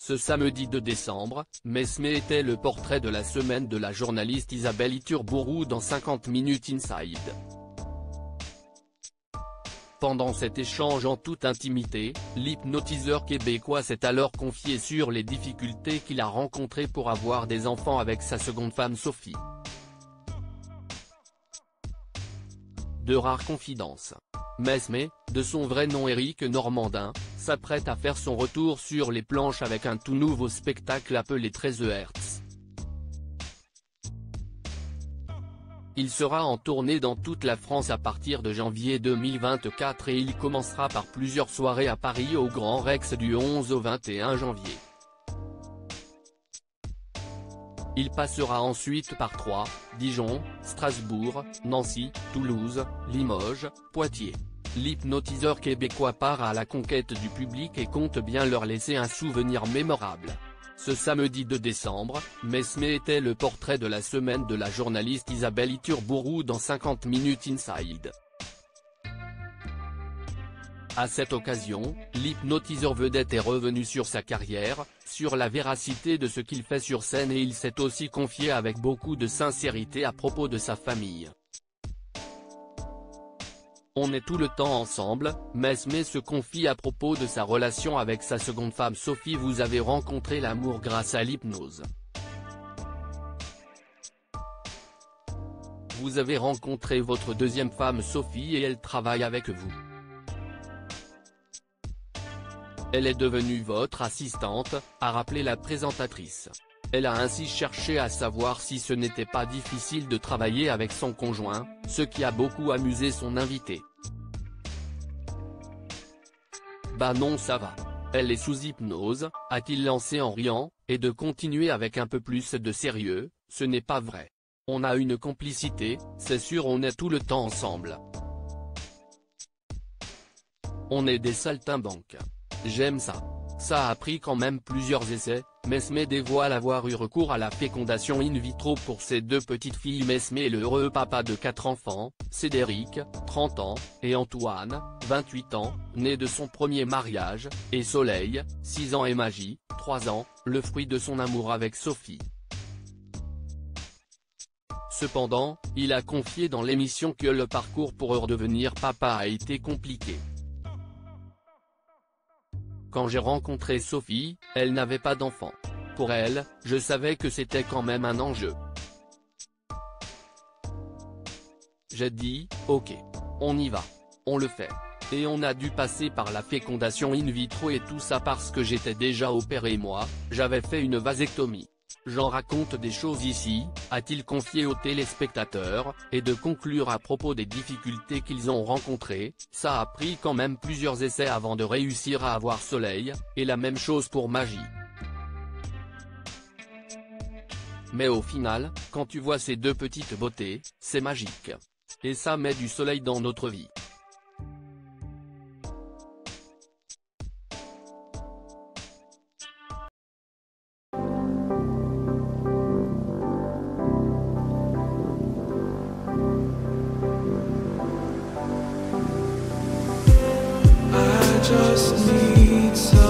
Ce samedi 2 décembre, Mesme était le portrait de la semaine de la journaliste Isabelle Iturburu dans 50 Minutes Inside. Pendant cet échange en toute intimité, l'hypnotiseur québécois s'est alors confié sur les difficultés qu'il a rencontrées pour avoir des enfants avec sa seconde femme Sophie. De rares confidences. Mesme, de son vrai nom Éric Normandin, s'apprête à faire son retour sur les planches avec un tout nouveau spectacle appelé 13 Hertz. Il sera en tournée dans toute la France à partir de janvier 2024 et il commencera par plusieurs soirées à Paris au Grand Rex du 11 au 21 janvier. Il passera ensuite par Troyes, Dijon, Strasbourg, Nancy, Toulouse, Limoges, Poitiers. L'hypnotiseur québécois part à la conquête du public et compte bien leur laisser un souvenir mémorable. Ce samedi 2 décembre, Mesme était le portrait de la semaine de la journaliste Isabelle Iturburu dans 50 Minutes Inside. À cette occasion, l'hypnotiseur vedette est revenu sur sa carrière, sur la véracité de ce qu'il fait sur scène et il s'est aussi confié avec beaucoup de sincérité à propos de sa famille. On est tout le temps ensemble, Mesme se confie à propos de sa relation avec sa seconde femme Sophie. Vous avez rencontré l'amour grâce à l'hypnose. Vous avez rencontré votre deuxième femme Sophie et elle travaille avec vous. Elle est devenue votre assistante, a rappelé la présentatrice. Elle a ainsi cherché à savoir si ce n'était pas difficile de travailler avec son conjoint, ce qui a beaucoup amusé son invité. Bah non, ça va. Elle est sous hypnose, a-t-il lancé en riant, et de continuer avec un peu plus de sérieux, ce n'est pas vrai. On a une complicité, c'est sûr, on est tout le temps ensemble. On est des saltimbanques. J'aime ça. Ça a pris quand même plusieurs essais. Mesme dévoile avoir eu recours à la fécondation in vitro pour ses deux petites filles. Mesme est le heureux papa de 4 enfants, Cédric, 30 ans, et Antoine, 28 ans, né de son premier mariage, et Soleil, 6 ans et Magie, 3 ans, le fruit de son amour avec Sophie. Cependant, il a confié dans l'émission que le parcours pour redevenir papa a été compliqué. Quand j'ai rencontré Sophie, elle n'avait pas d'enfant. Pour elle, je savais que c'était quand même un enjeu. J'ai dit, ok. On y va. On le fait. Et on a dû passer par la fécondation in vitro et tout ça parce que j'étais déjà opéré moi, j'avais fait une vasectomie. J'en raconte des choses ici, a-t-il confié aux téléspectateurs, et de conclure à propos des difficultés qu'ils ont rencontrées. Ça a pris quand même plusieurs essais avant de réussir à avoir Soleil, et la même chose pour Magie. Mais au final, quand tu vois ces deux petites beautés, c'est magique. Et ça met du soleil dans notre vie. Just need some